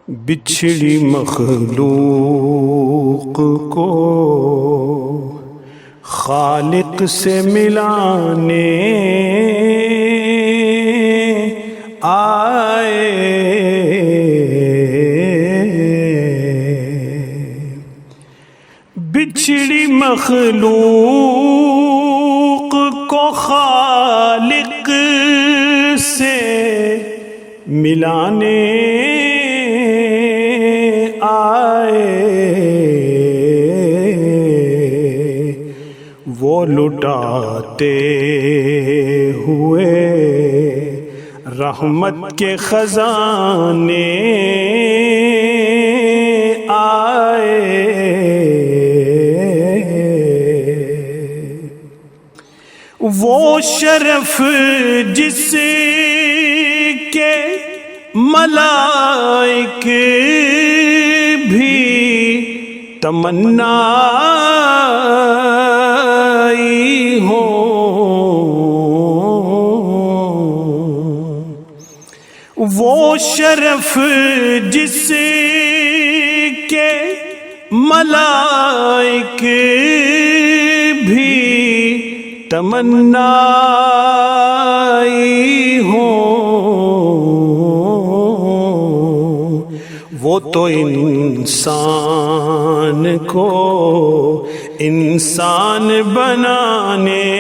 بچھڑی مخلوق کو خالق سے ملانے آئے، بچھڑی مخلوق کو خالق سے ملانے آئے، وہ لٹاتے ہوئے رحمت کے خزانے آئے، وہ شرف جس کے ملائک بھی تمنائی ہوں، وہ شرف جس کے ملائک بھی تمنائی ہوں، وہ تو انسان کو انسان بنانے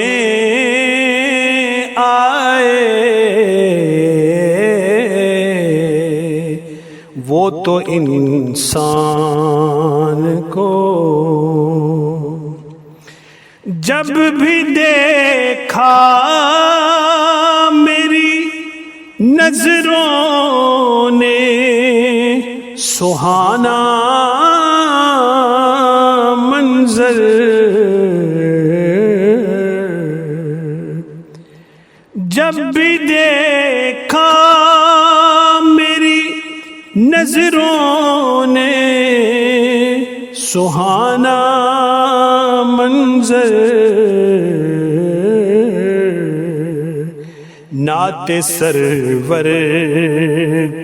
آئے، وہ تو انسان کو جب بھی دیکھا میری نظروں نے سہانا منظر، جب بھی دیکھا میری نظروں نے سہانا منظر، نعت سرور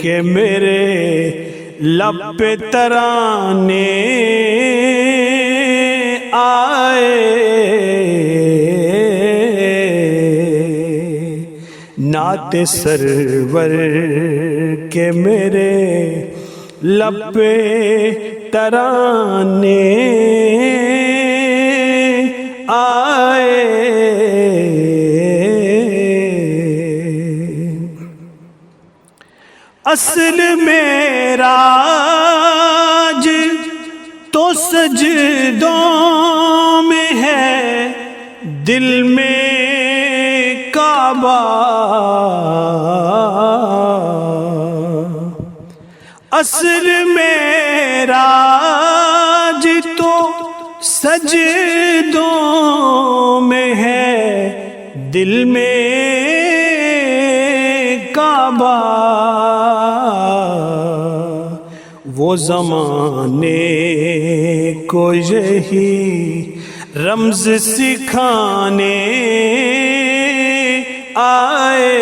کے میرے لب پہ ترانے آئے، نعت سرور کے میرے لب پہ ترانے آئے، اصل معراج تو سجدوں میں ہے، دل میں کعبہ، اصل معراج تو سجدوں میں ہے، دل میں کعبہ، وہ زمانے کو یہی رمز سکھانے آئے،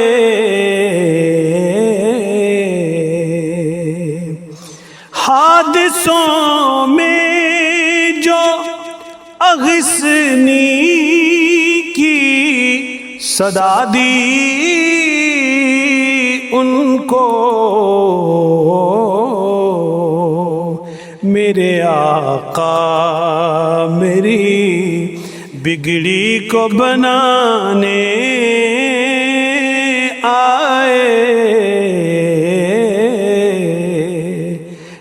حادثوں میں جو اغثنی کی صدا دی ان کو، میرے آقا میری بگڑی کو بنانے آئے،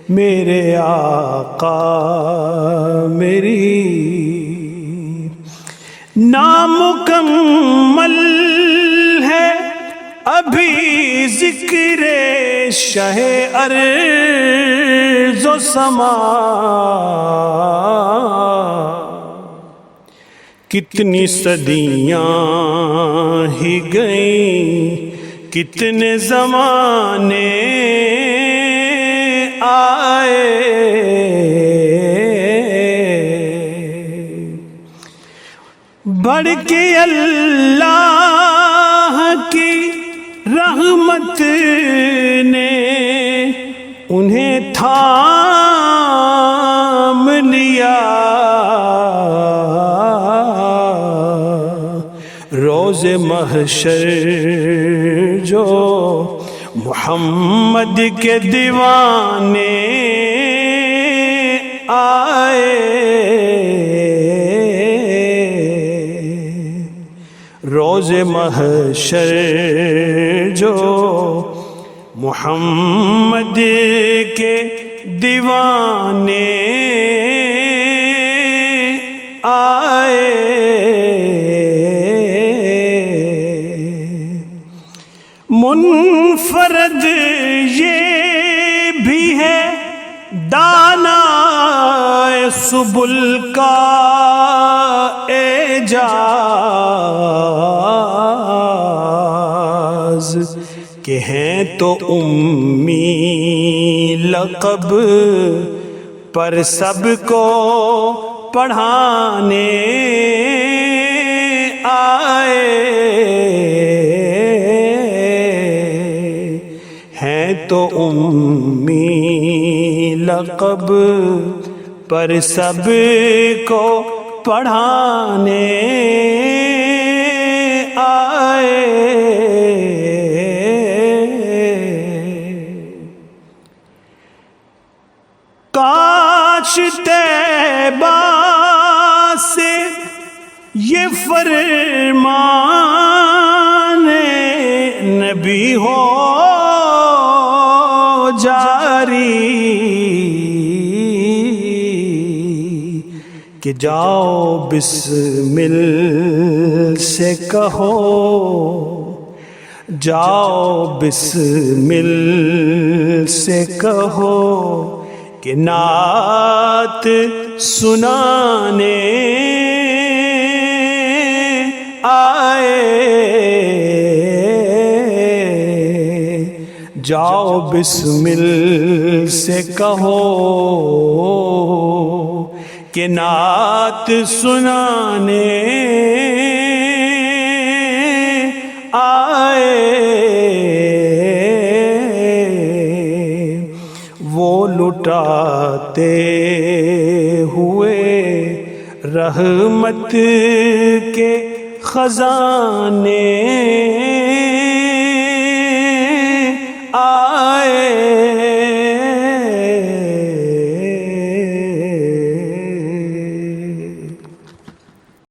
میرے آقا میری نامکمل ہے ابھی ذکر شہ ارض و سما، کتنی صدیاں ہی گئیں، کتنے زمانے آئے، بڑھ کے اللہ کی رحمت نے انہیں تھام لیا روز محشر جو محمد کے دیوانے آئے روز محشر جو محمد کے دیوانے آئے منفرد یہ بھی ہے دانا سبل کا اعجاز کہ ہیں تو امی لقب پر سب کو پڑھانے آئے ہیں تو امی لقب پر سب کو پڑھانے آئے کاش طیبہ سے یہ فرمان نبی ہو جاری کہ جاؤ بسمل سے کہو جاؤ بسمل سے کہو کہ نعت سنانے آئے جاؤ بسمل سے کہو کہ نعت سنانے آئے وہ لٹاتے ہوئے رحمت کے خزانے